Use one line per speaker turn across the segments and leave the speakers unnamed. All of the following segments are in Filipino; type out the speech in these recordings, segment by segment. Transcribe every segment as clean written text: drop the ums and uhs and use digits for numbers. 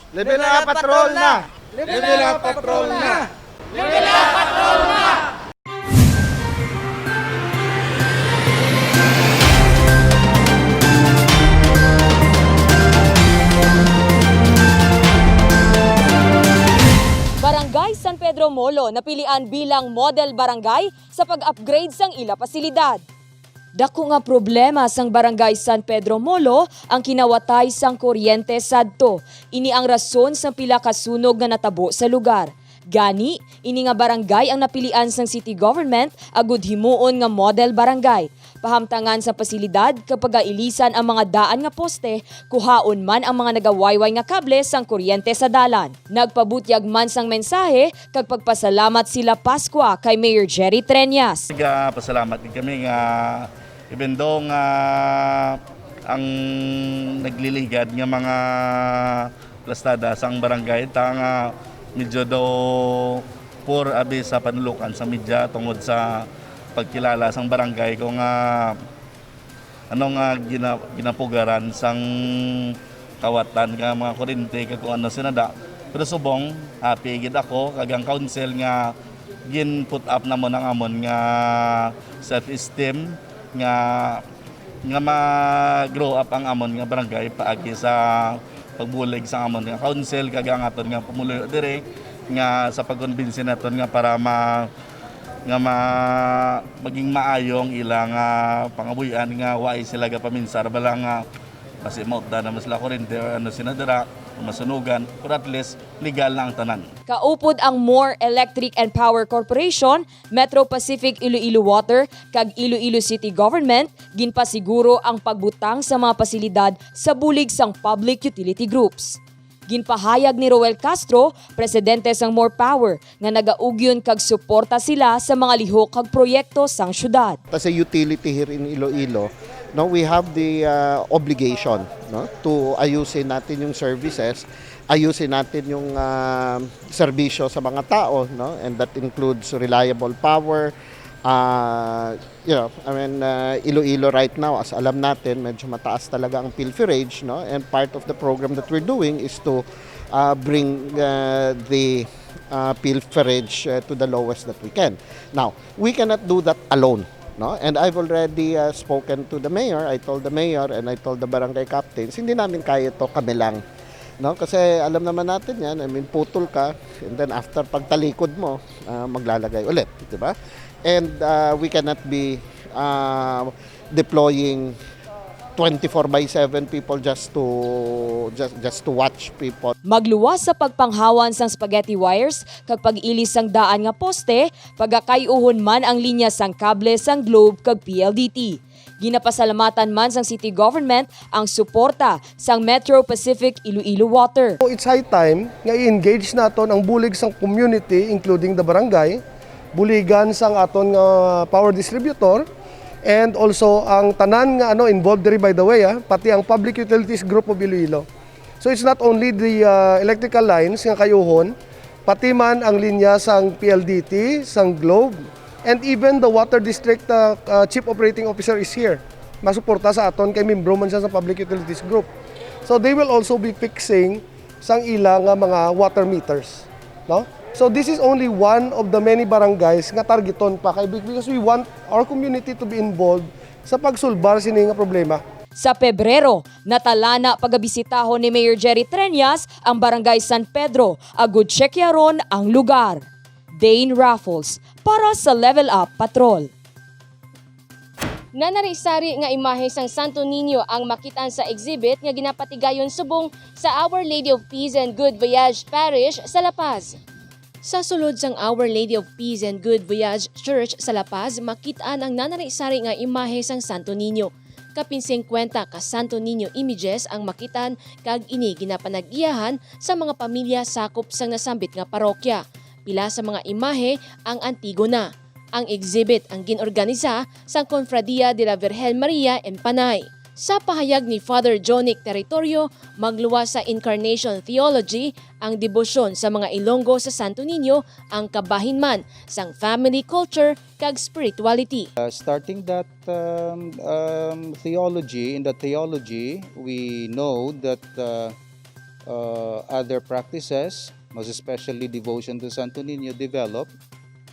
Level up patrol na!
Level up patrol na!
Barangay San Pedro Molo napilian bilang model barangay sa pag-upgrade sang ila pasilidad. Dako nga problema sang Barangay San Pedro Molo ang kinawatay sang kuryente sadto. Ini ang rason sang pila ka sunog nga natabo sa lugar. Gani, ini nga barangay ang napilian sang city government agud himuon nga model barangay. Pahamtangan sa pasilidad kapag ilisan ang mga daan nga poste, kuhaon man ang mga nagawayway nga kable sang kuryente sa dalan. Nagpabutyag man sang mensahe kag pagpasalamat sila Pascua kay Mayor Jerry Treñas.
Pasalamat din kami nga even though nga ang nagliligad nga mga plastada sang barangay nga medyo daw poor abi sa panulukan sa media tungod sa pagkilala sang barangay kung ginapugaran sang kawatan nga mga kuryente kag kung ano sinada. Pero subong happy gid ako kag ang council nga gin put up namon ang amon nga self-esteem nga ma-grow up ang amon nga barangay paagi sa pagbulig sa amon nga council kag ang aton nga pumuloy dire nga sa pagkonbinsi naton nga para maging maayong ilang pangabuyan nga waay sila gapaminsar bala nga kasi mautda na sila kuryente o ano sinadara masunugan pero at least legal na ang tanan.
Kaupod ang More Electric and Power Corporation, Metro Pacific Iloilo Water kag Iloilo City Government ginpasiguro ang pagbutang sa mga pasilidad sa bulig sang public utility groups. Ginpahayag ni Roel Castro, presidente sang More Power, nga nagaugyon kag suporta sila sa mga lihok kag proyekto sang syudad.
As a utility here in Iloilo, no, we have the obligation, no, to ayusin natin yung services, ayusin natin yung serbisyo sa mga tao, no, and that includes reliable power. Iloilo right now, as alam natin, medyo mataas talaga ang pilferage, no, and part of the program that we're doing is to bring the pilferage to the lowest that we can. Now, we cannot do that alone. No? And I've already spoken to the mayor. I told the mayor and I told the barangay captains, hindi namin kaya ito kami lang. No? Kasi alam naman natin yan, I mean, putol ka, and then after pagtalikod mo, maglalagay ulit. Diba? And we cannot be deploying 24/7 people just to watch people.
Magluwas sa pagpanghawan sang spaghetti wires kag pag-ilis sang daan nga poste, pagakayuhon man ang linya sang kable sang Globe kag PLDT. Ginapasalamatan man sang city government ang suporta sang Metro Pacific Iloilo Water.
It's high time nga i-engage naton ang bulig sang community including the barangay, buligan sang aton nga power distributor, and also ang tanan nga involved diri by the way pati ang Public Utilities Group of Iloilo. So it's not only the electrical lines nga kayuhon, pati man ang linya sang PLDT, sang Globe, and even the Water District Chief Operating Officer is here. Masuporta sa aton kay membro man siya sa Public Utilities Group. So they will also be fixing sang ilang mga water meters, no? So this is only one of the many barangays nga targeton pa kay because we want our community to be involved sa pagsulbar sini nga problema.
Sa Pebrero, natalana pagabisitahon ni Mayor Jerry Treñas ang Barangay San Pedro, agud checkyaron ang lugar. Dane Raffles para sa Level Up Patrol.
Nanarisari nga imahe sang Santo Niño ang makitan sa exhibit nga ginapatigayon subong sa Our Lady of Peace and Good Voyage Parish sa La Paz. Sa sulod sang Our Lady of Peace and Good Voyage Church sa La Paz, makitaan ang nanarisari nga imahe sang Santo Niño. Kapin 50 ka Santo Niño images ang makitan kag ini ginapanag-iyahan sa mga pamilya sakop sang nasambit nga parokya. Pila sa mga imahe ang Antigona. Ang exhibit ang ginorganisa sa Confradia de la Virgen Maria en Panay. Sa pahayag ni Father Jonic Territorio, magluwas sa Incarnation Theology ang debosyon sa mga Ilonggo sa Santo Niño ang kabahinman sang family culture kag spirituality.
Starting that theology, in the theology, we know that other practices, most especially devotion to Santo Niño, developed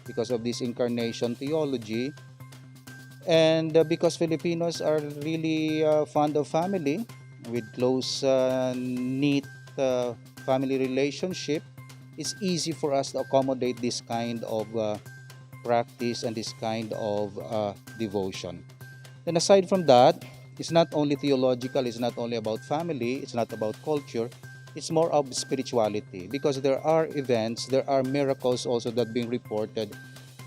because of this incarnation theology. And because Filipinos are really fond of family, with close, neat family relationship, it's easy for us to accommodate this kind of practice and this kind of devotion. Then aside from that, it's not only theological, it's not only about family, it's not about culture, it's more of spirituality, because there are events, there are miracles also that being reported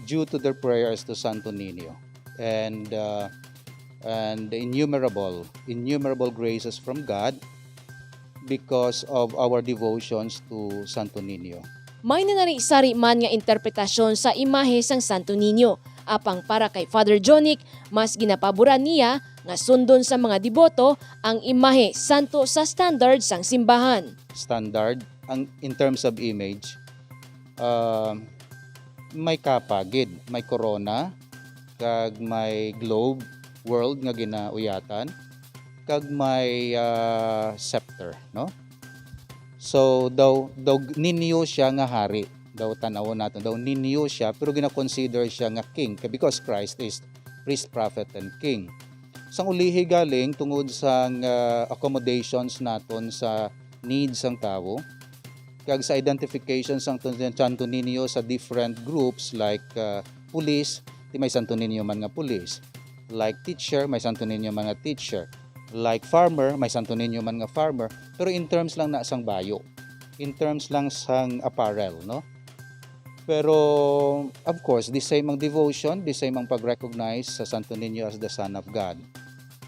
due to their prayers to Santo Niño, and innumerable graces from God because of our devotions to Santo Niño.
May nanari-sari man nga interpretasyon sa imahe sang Santo Niño. Apang para kay Father Jonic, mas ginapaboran niya nga sundon sa mga deboto ang imahe santo sa standard sang simbahan.
Standard in terms of image, may kapagid, may corona, kag may globe world nga ginauyatan, kag may scepter, no? So daw ninyo siya nga hari, daw tanaw natin, daw ninyo siya, pero gina-consider siya nga king because Christ is priest, prophet, and king. Sang ulihi galing tungod sang accommodations naton sa needs sang tao, kag sa identification sang Santo Niño sa different groups like police, may Santo Niño man nga police, like teacher, may Santo Niño man nga teacher, like farmer, may Santo Niño man nga farmer, pero in terms lang na sang bayo, in terms lang sang apparel, no? Pero of course, the same ang devotion, the same ang pag-recognize sa Santo Niño as the Son of God.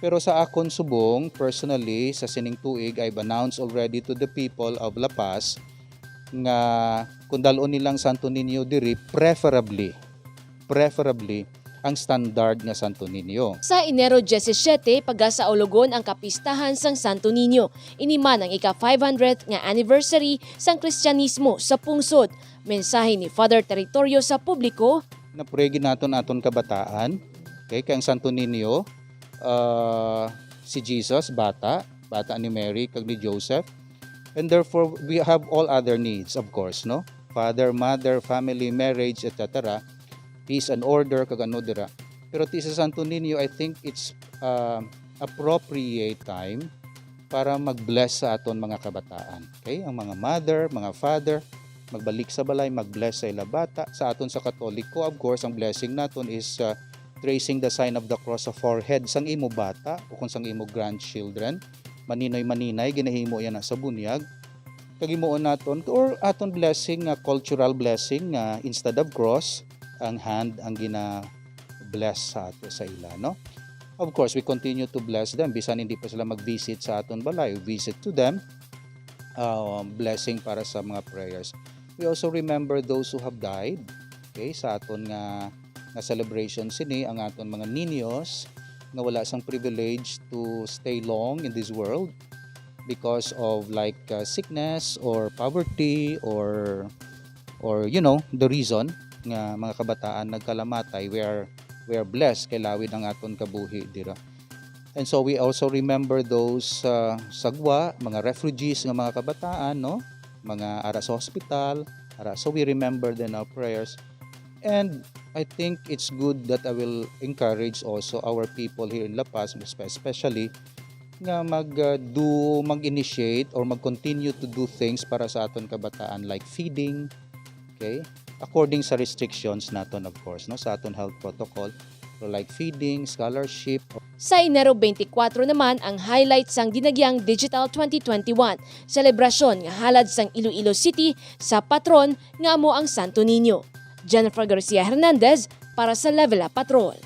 Pero sa akon subong, personally, sa sining tuig, I've announced already to the people of La Paz nga kung dalon nilang Santo Niño diri, preferably ang standard nga Santo Niño.
Sa Enero 17, pagkasaulugon ang kapistahan sang Santo Niño. Iniman ang ika-500th nga anniversary sang Kristyanismo sa pungsod. Mensahe ni Father Territorio sa publiko.
Napregi naton kabataan, okay, kay ang Santo Niño, si Jesus, bata ni Mary, kag ni Joseph. And therefore, we have all other needs, of course, no? Father, mother, family, marriage, etc. Peace and order, kagano dira. Pero ti sa Santo Niño, I think it's appropriate time para mag-bless sa aton mga kabataan. Okay? Ang mga mother, mga father, magbalik sa balay, mag-bless sa ila bata. Sa aton sa Katoliko, of course, ang blessing naton is tracing the sign of the cross sa forehead sang imo bata o kung sang imo grandchildren. Maninoy-maninay, ginahimo yan sa bunyag. Kagimuon naton, or aton blessing, cultural blessing, instead of cross, ang hand ang gina-bless sa ato sa ila, no? Of course, we continue to bless them. Bisan hindi pa sila mag-visit sa aton balay, visit to them, blessing para sa mga prayers. We also remember those who have died, okay, sa aton nga celebration sini, ang aton mga niños nga wala sang privilege to stay long in this world because of like sickness or poverty or you know, the reason nga mga kabataan nagkalamatay. We are blessed kay lawid ang aton kabuhi dira. And so we also remember those sagwa, mga refugees nga mga kabataan, no? Mga ara sa hospital, so we remember them in our prayers. And I think it's good that I will encourage also our people here in La Paz, especially nga mag-initiate or mag-continue to do things para sa aton kabataan like feeding, okay? According sa restrictions naton, of course, no, sa aton health protocol, so like feeding, scholarship.
Sa Enero 24 naman ang highlight sang ginagyang Digital 2021, selebrasyon nga halad sang Iloilo City sa patron nga amo ang Santo Niño. Jennifer Garcia Hernandez para sa Level Up Patrol.